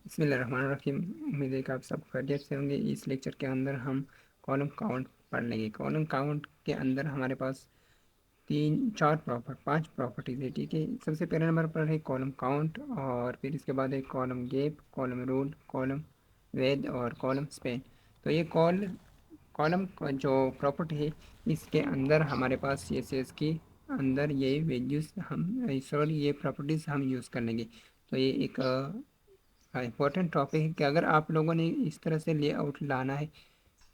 بسم اللہ الرحمن الرحیم۔ امید ہے کہ آپ سب خیریت سے ہوں گے۔ اس لیکچر کے اندر ہم کالم کاؤنٹ پڑھ لیں گے۔ کالم کاؤنٹ کے اندر ہمارے پاس پانچ پراپرٹیز ہے، ٹھیک ہے۔ سب سے پہلے نمبر پر ہے کالم کاؤنٹ، اور پھر اس کے بعد ہے column gap, column rule, column width اور کالم اسپین۔ تو یہ کالم کا جو پراپرٹی ہے، اس کے اندر ہمارے پاس سی ایس ایس کی اندر یہ ویلیوز یہ پراپرٹیز ہم یوز کر لیں گے۔ تو یہ ایک امپورٹنٹ ٹاپک ہے کہ اگر آپ لوگوں نے اس طرح سے لے آؤٹ لانا ہے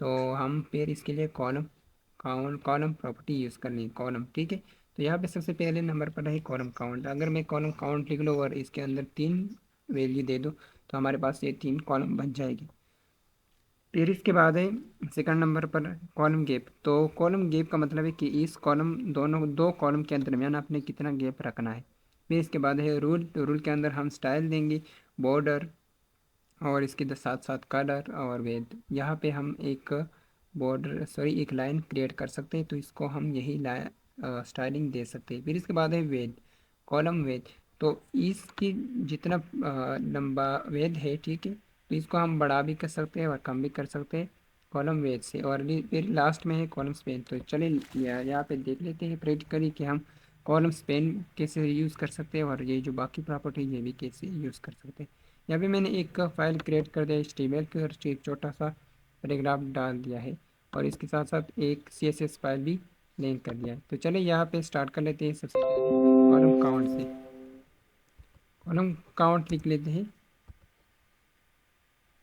تو ہم پھر اس کے لیے کالم پراپرٹی یوز کرنی ہے، کالم، ٹھیک ہے۔ تو یہاں پہ سب سے پہلے نمبر پر ہے کالم کاؤنٹ۔ اگر میں کالم کاؤنٹ لکھ لوں اور اس کے اندر 3 ویلیو دے دوں تو ہمارے پاس یہ 3 کالم بن جائے گی۔ پھر اس کے بعد ہے سیکنڈ نمبر پر کالم گیپ۔ تو کالم گیپ کا مطلب ہے کہ اس دو کالم کے درمیان آپ نے کتنا گیپ رکھنا ہے۔ پھر اس کے بعد ہے رول۔ تو رول کے اندر ہم سٹائل دیں گے، بارڈر، اور اس کے ساتھ ساتھ کلر اور ویڈ۔ یہاں پہ ہم ایک ایک لائن کریٹ کر سکتے ہیں، تو اس کو ہم یہی سٹائلنگ دے سکتے ہیں۔ پھر اس کے بعد ہے ویڈ، کالم ویڈ۔ تو اس کی جتنا لمبا ویڈ ہے، ٹھیک ہے، تو اس کو ہم بڑا بھی کر سکتے ہیں اور کم بھی کر سکتے ہیں کالم ویڈ سے۔ اور پھر لاسٹ میں ہے کالم سپین۔ تو چلیں یہاں پہ دیکھ لیتے ہیں پریکٹیکلی کہ ہم کالم سپین کیسے یوز کر سکتے ہیں، اور یہ جو باقی پراپرٹی یہ بھی کیسے یوز کر سکتے ہیں۔ یہاں پہ میں نے ایک فائل کریٹ کر دیا HTML کے، اور ایک چھوٹا سا پیراگراف ڈال دیا ہے، اور اس کے ساتھ ساتھ ایک CSS فائل بھی لنک کر دیا ہے۔ تو چلیں یہاں پہ سٹارٹ کر لیتے ہیں۔ سب سے پہلے کالم کاؤنٹ سے کالم کاؤنٹ لکھ لیتے ہیں،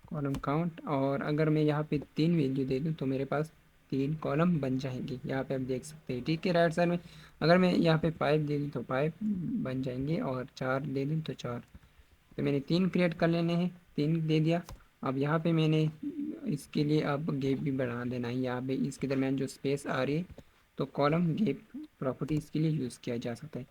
کالم کاؤنٹ۔ اور اگر میں یہاں پہ 3 ویلیو دے دوں تو میرے پاس 3 کالم بن جائیں گے، یہاں پہ آپ دیکھ سکتے ہیں، ٹھیک ہے۔ رائٹ سائڈ میں اگر میں یہاں پہ 5 دے دوں تو 5 بن جائیں گے، اور 4 دے دوں تو 4۔ تو میں نے 3 کریٹ کر لینے ہیں، 3 دے دیا۔ اب یہاں پہ میں نے اس کے لیے اب گیپ بھی بڑھا دینا ہے، یہاں پہ اس کے درمیان جو سپیس آ رہی ہے تو کالم گیپ پراپرٹی اس کے لیے یوز کیا جا سکتا ہے۔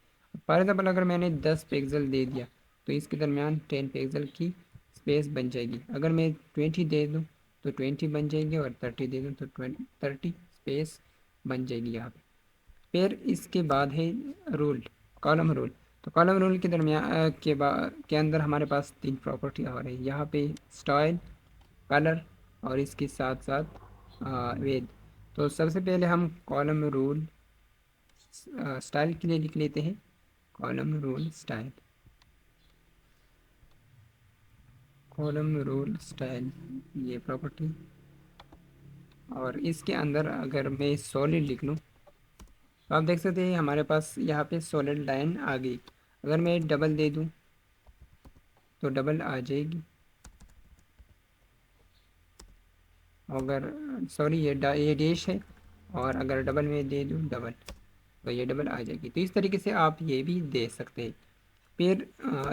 فار ایگزامپل اگر میں نے 10 پکسل دے دیا تو اس کے درمیان 10 پکسل کی سپیس بن جائے گی۔ اگر میں 20 دے دوں تو 20 بن جائے گی، اور 30 دے دوں تو 30 سپیس بن جائے گی یہاں پہ۔ پھر اس کے بعد ہے رول، کالم رول۔ تو کالم رول کے درمیان کے اندر ہمارے پاس 3 پراپرٹی آ رہی ہے، یہاں پہ سٹائل، کلر، اور اس کے ساتھ ساتھ ویڈ۔ تو سب سے پہلے ہم کالم رول سٹائل کے لیے لکھ لیتے ہیں، column rule style, column rule style, یہ پراپرٹی۔ اور اس کے اندر اگر میں سولڈ لکھ لوں تو آپ دیکھ سکتے ہیں ہمارے پاس یہاں پہ سولڈ لائن آ گئی۔ اگر میں ڈبل دے دوں تو ڈبل آ جائے گی، اگر یہ ڈیش ہے، اور اگر ڈبل میں دے دوں ڈبل تو یہ ڈبل آ جائے گی۔ تو اس طریقے سے آپ یہ بھی دے سکتے ہیں۔ پھر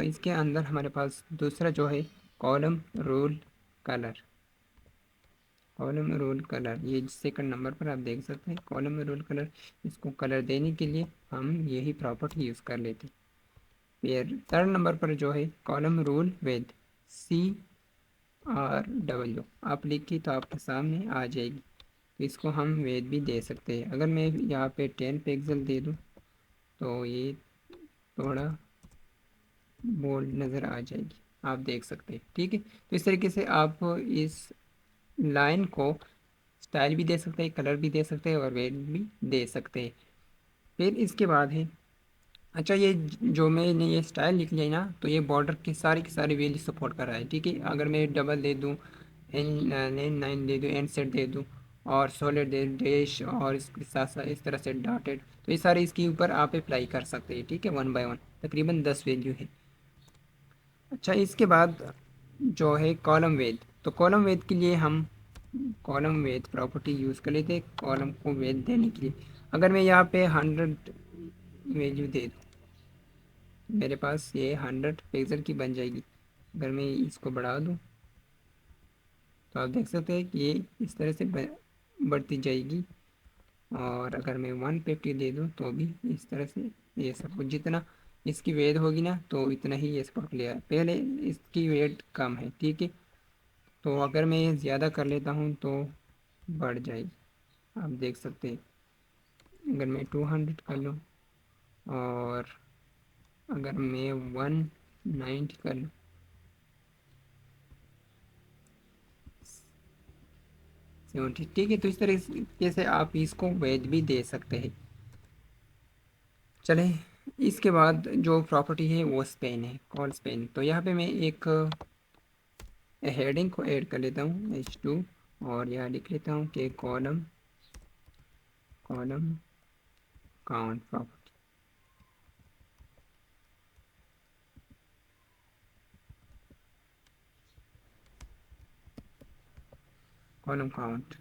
اس کے اندر ہمارے پاس دوسرا جو ہے column rule colour, column rule colour, یہ سیکنڈ نمبر پر آپ دیکھ سکتے ہیں کالم رول کلر۔ اس کو کلر دینے کے لیے ہم یہی پراپرٹی یوز کر لیتے ہیں۔ پھر تھرڈ نمبر پر جو ہے کالم رول ود، CRW آپ لکھی تو آپ کے سامنے آ جائے گی۔ تو اس کو ہم وید بھی دے سکتے ہیں۔ اگر میں یہاں پہ 10 پکسل دے دوں تو یہ تھوڑا بولڈ نظر آ جائے گی، آپ دیکھ سکتے ہیں، ٹھیک ہے۔ تو اس طریقے سے آپ اس لائن کو سٹائل بھی دے سکتے ہیں، کلر بھی دے سکتے ہیں، اور ویٹ بھی دے سکتے ہیں۔ پھر اس کے بعد ہے اچھا، یہ جو میں نے یہ سٹائل لکھ لیا نا، تو یہ بارڈر کی ساری ویلیو سپورٹ کر رہا ہے، ٹھیک ہے۔ اگر میں ڈبل دے دوں، N9 دے دوں، N سیٹ دے دوں، اور سولڈ دے ڈیش، اور اس کے ساتھ ساتھ اس طرح سے ڈاٹڈ، تو یہ سارے اس کے اوپر آپ اپلائی کر سکتے ہیں، ٹھیک ہے، 1 بائی 1 تقریباً 10 ویلیو ہے۔ اچھا، اس کے بعد جو ہے کالم ویڈ۔ تو کالم ویڈ کے لیے ہم کالم ویڈ پراپرٹی یوز کر لیتے کالم کو ویڈ دینے کے لیے۔ اگر میں یہاں پہ 100 ویلیو دے دوں میرے پاس یہ 100 پکسل کی بن جائے گی۔ اگر میں اس کو بڑھا دوں تو آپ دیکھ سکتے ہیں کہ یہ اس طرح سے بڑھتی جائے گی، اور اگر میں 150 دے دوں تو بھی اس طرح سے یہ سب کچھ جتنا اس کی ویڈ ہوگی نا تو اتنا ہی یہ سپورٹ لیا ہے، پہلے اس کی ویڈ کم ہے، ٹھیک ہے۔ تو اگر میں یہ زیادہ کر لیتا ہوں تو بڑھ جائے گی، آپ دیکھ سکتے ہیں۔ اگر میں 200 کر لوں، اور اگر میں 190 کر لوں 70, ٹھیک ہے. تو اس طریقے سے آپ اس کو وید بھی دے سکتے ہیں. چلیں اس کے بعد جو پراپرٹی ہے وہ اسپین ہے، کال اسپین. تو یہاں پہ میں ایک ہیڈنگ کو ایڈ کر لیتا ہوں H2، اور یہاں لکھ لیتا ہوں کہ column count property. Column count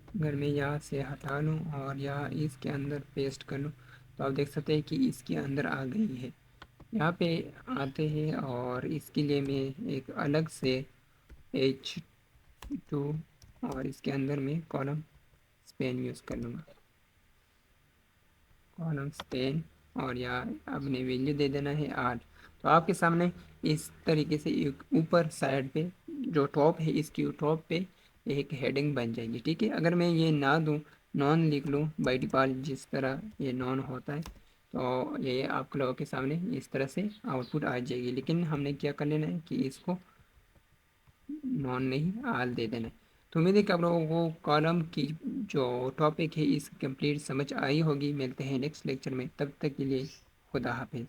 اگر میں یہاں سے ہٹا لوں اور یہاں اس کے اندر پیسٹ کر لوں تو آپ دیکھ سکتے ہیں کہ اس کے اندر آ گئی ہے. یہاں پہ آتے ہیں اور اس کے لیے میں ایک الگ سے H2 اور اس کے اندر میں کالم اسپین یوز کر لوں گا، کالم اسپین. اور یہاں اب نے ویلیو دے دینا ہے 8. تو آپ کے سامنے اس طریقے سے ایک اوپر سائڈ پہ جو ٹاپ ہے اس کی ٹاپ پہ ایک ہیڈنگ بن جائے گی. ٹھیک ہے، اگر میں یہ نہ دوں، نان لکھ لوں بائی ڈیفالٹ جس طرح یہ نان ہوتا ہے، تو یہ آپ لوگوں کے سامنے اس طرح سے آؤٹ پٹ آ جائے گی. لیکن ہم نے کیا کر لینا ہے کہ اس کو نان نہیں آل دے دینا ہے. تو امید ہے کہ آپ لوگوں کو کالم کی جو ٹاپک ہے اس کمپلیٹ سمجھ آئی ہوگی. ملتے ہیں نیکسٹ لیکچر میں، تب تک کے لیے خدا حافظ.